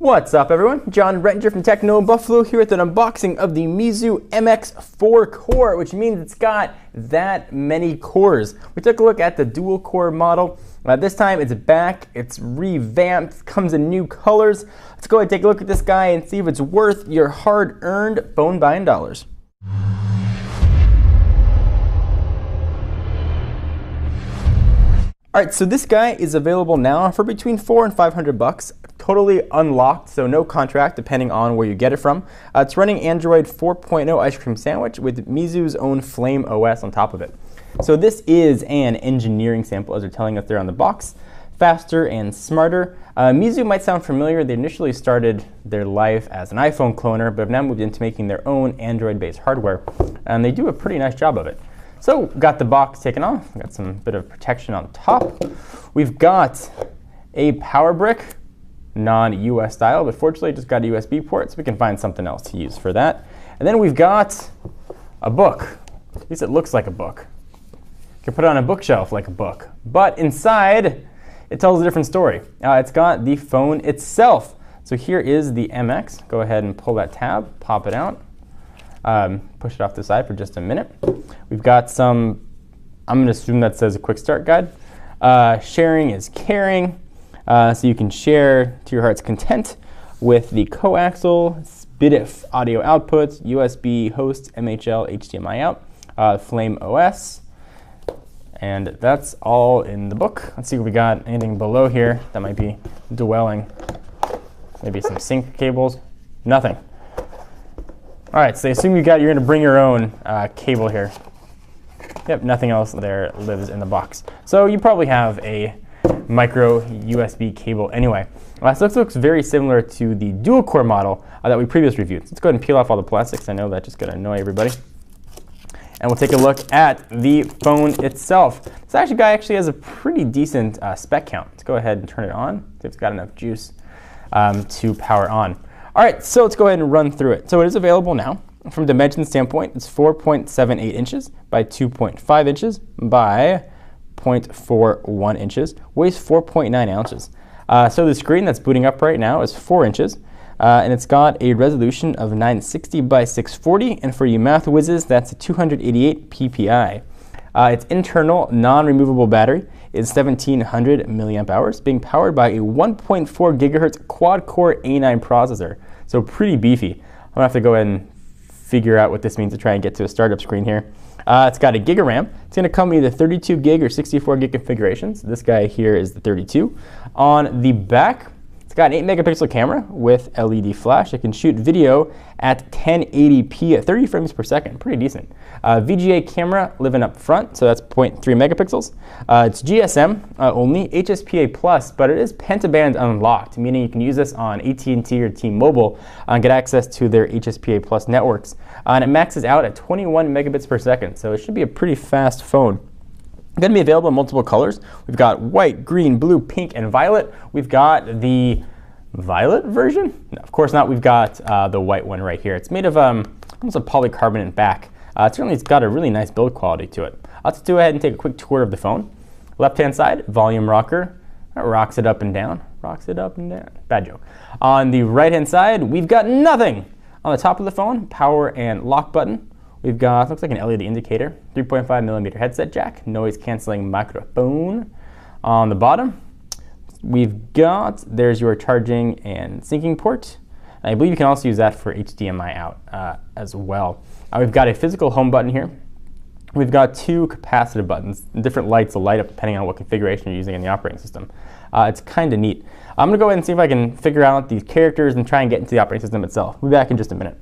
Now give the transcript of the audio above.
What's up, everyone? John Rettinger from Techno Buffalo here with an unboxing of the Meizu MX4 core, which means it's got that many cores. We took a look at the dual core model. This time it's back, it's revamped, comes in new colors. Let's go ahead and take a look at this guy and see if it's worth your hard-earned phone buying dollars. Alright, so this guy is available now for between $400 and $500. Totally unlocked, so no contract depending on where you get it from. It's running Android 4.0 ice cream sandwich with Meizu's own Flame OS on top of it. So this is an engineering sample, as they're telling us there on the box. Faster and smarter. Meizu might sound familiar. They initially started their life as an iPhone cloner, but have now moved into making their own Android-based hardware, and they do a pretty nice job of it. So, got the box taken off, got some bit of protection on top. We've got a power brick, non-US style, but fortunately just got a USB port, so we can find something else to use for that. And then we've got a book. At least it looks like a book. You can put it on a bookshelf like a book. But inside, it tells a different story. It's got the phone itself. So here is the MX. Go ahead and pull that tab, pop it out. Push it off the side for just a minute. We've got some, I'm going to assume that says a quick start guide. Sharing is caring, so you can share to your heart's content with the coaxial, SPDIF audio outputs, USB host, MHL, HDMI out, Flame OS, and that's all in the book. Let's see if we got anything below here that might be dwelling. Maybe some sync cables. Nothing. All right, so they assume you're going to bring your own cable here. Yep, nothing else there lives in the box. So you probably have a micro USB cable anyway. So this looks very similar to the dual core model that we previously reviewed. Let's go ahead and peel off all the plastics. I know that's just going to annoy everybody. And we'll take a look at the phone itself. This guy actually has a pretty decent spec count. Let's go ahead and turn it on, see if it's got enough juice to power on. All right, so let's go ahead and run through it. So it is available now. From a dimension standpoint, it's 4.78 inches by 2.5 inches by 0.41 inches, weighs 4.9 ounces. So the screen that's booting up right now is 4 inches, and it's got a resolution of 960 by 640, and for you math whizzes, that's a 288 ppi. Its internal non-removable battery is 1700 milliamp hours, being powered by a 1.4 gigahertz quad-core A9 processor. So pretty beefy. I'm gonna have to go ahead and figure out what this means to try and get to a startup screen here. It's got a gig of RAM. It's gonna come with either 32 gig or 64 gig configurations. This guy here is the 32. On the back, it's got an 8 megapixel camera with LED flash. It can shoot video at 1080p at 30 frames per second, pretty decent. VGA camera living up front, so that's 0.3 megapixels. It's GSM only, HSPA plus, but it is pentaband unlocked, meaning you can use this on AT&T or T-Mobile and get access to their HSPA plus networks. And it maxes out at 21 megabits per second, so it should be a pretty fast phone. Going to be available in multiple colors. We've got white, green, blue, pink, and violet. We've got the violet version? No, of course not. We've got the white one right here. It's made of almost a polycarbonate back. It's got a really nice build quality to it. Let's go ahead and take a quick tour of the phone. Left-hand side, volume rocker. That rocks it up and down. Rocks it up and down. Bad joke. On the right-hand side, we've got nothing. On the top of the phone, power and lock button. We've got, looks like an LED indicator, 3.5 millimeter headset jack, noise canceling microphone. On the bottom, we've got, there's your charging and syncing port. And I believe you can also use that for HDMI out as well. We've got a physical home button here. We've got two capacitive buttons. Different lights will light up depending on what configuration you're using in the operating system. It's kind of neat. I'm going to go ahead and see if I can figure out these characters and try and get into the operating system itself. We'll be back in just a minute.